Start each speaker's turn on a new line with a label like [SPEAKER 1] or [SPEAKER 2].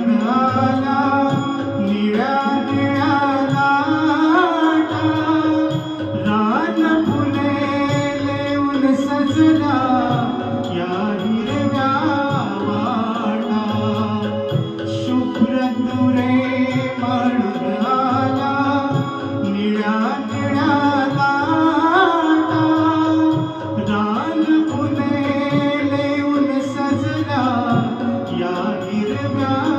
[SPEAKER 1] आला निळ्या निळ्या लाटा, रान फुले लेऊन सजला या हिरव्या वाटा. शुभ्र तुरे माळून आला निळ्या निळ्या लाटा, रान फुले लेऊन सजला या हिरव्या